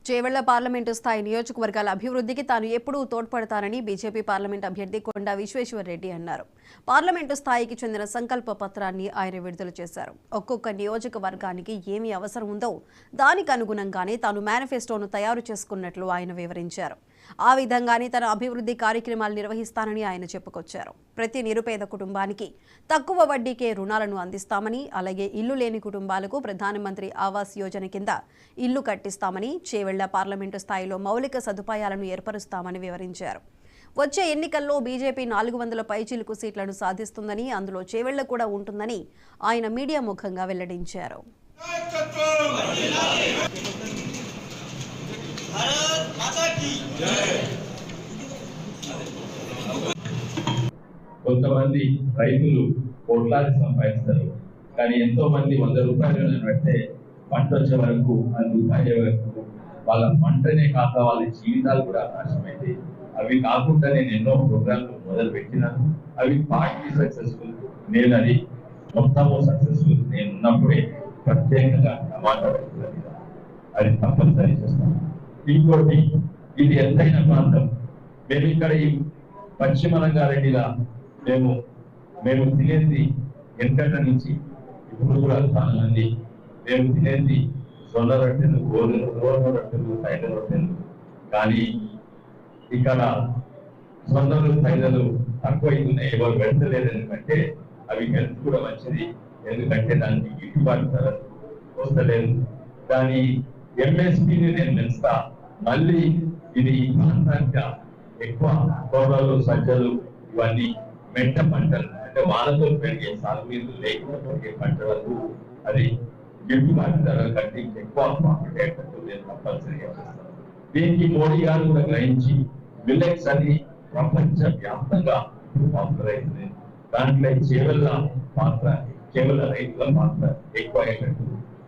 Chevella parliament స్థాయి నియోజకవర్గాల అభివృద్ధికి తాను ఎప్పుడూ తోడ్పడతానని బీజేపీ పార్లమెంట్ అభ్యర్థి కొండా విశ్వేశ్వరరెడ్డి అన్నారు. పార్లమెంటు స్థాయికి చెందిన సంకల్ప పత్రాన్ని ఆయన విడుదల చేశారు. ఒక్కొక్క నియోజకవర్గానికి ఏమి అవసరం ఉందో దానికి అనుగుణంగానే తాను మేనిఫెస్టోను తయారు చేసుకున్నట్లు ఆయన వివరించారు. ఆ విధంగానే తన అభివృద్ధి కార్యక్రమాలు నిర్వహిస్తానని ఆయన చెప్పుకొచ్చారు. ప్రతి నిరుపేద కుటుంబానికి తక్కువ వడ్డీకే రుణాలను అందిస్తామని, అలాగే ఇల్లు లేని కుటుంబాలకు ప్రధానమంత్రి ఆవాస్ యోజన కింద ఇల్లు కట్టిస్తామని, చేవెళ్ల పార్లమెంటు స్థాయిలో మౌలిక సదుపాయాలను ఏర్పరుస్తామని వివరించారు. వచ్చే ఎన్నికల్లో బీజేపీ 400 పైచిలుకు సీట్లను సాధిస్తుందని, అందులో చేవెళ్ల కూడా ఉంటుందని ఆయన మీడియా ముఖంగా వెల్లడించారు. కొంతమంది రైతులు కోట్లాది సంపాదిస్తారు, కానీ ఎంతో మంది 100 రూపాయలు పెడితే పంట వచ్చే వరకు 100 రూపాయల వరకు వాళ్ళ పంటనే కాక వాళ్ళ జీవితాలు కూడా నాశనమైంది. అవి కాకుండా నేను ఎన్నో ప్రోగ్రాంలు మొదలు పెట్టినాను. అవి పార్టీ సక్సెస్ఫుల్, నేను అది మొత్తము సక్సెస్ఫుల్. నేను ఉన్నప్పుడే ప్రత్యేకంగా టమాటా రైతుల మీద అది తప్పనిసరి చేస్తాను. ఇంకోటి, ఇది ఎంతైనా ప్రాంతం. మేము ఇక్కడ ఈ పశ్చిమ రంగారెడ్డిలా మేము తినేది వెంకట నుంచి ఇప్పుడు కూడా చాలా మంది మేము తినేది సొన్న రొట్టెలు, గోధుమ రొట్టెలు, తైల రొట్టెలు. కానీ ఇక్కడ సొన్నలు, తైలలు తక్కువ అవుతున్నాయి, ఎవరు పెడతలేదు. ఎందుకంటే అవి హెల్త్ కూడా మంచిది, ఎందుకంటే దానికి గిట్టుబాటు ధర వస్తలేదు. దాని ఎంఎస్పీని నేను పెంచుతా. మళ్ళీ ఇది ఈ ప్రాంతానికి ఎక్కువ తోటలు, సజ్జలు, ఇవన్నీ మెట్ట పంటలు, అంటే వానతో పెరిగే సాగునీరు లేకుండా పెరిగే పంటలకు అది గిట్టుబాటు ధర కట్టి ఎక్కువ ప్రాఫిట్ అయ్యేటట్టు నేను తప్పనిసరిగా చేస్తాను. దీనికి మోడీ గారు కూడా గ్రహించి మిల్లెట్స్ అని ప్రపంచ వ్యాప్తంగా పాపులర్ అవుతుంది. దాంట్లో చేవెళ్ల పాత్ర, కేవల రైతుల పాత్ర ఎక్కువ అయ్యేటట్టు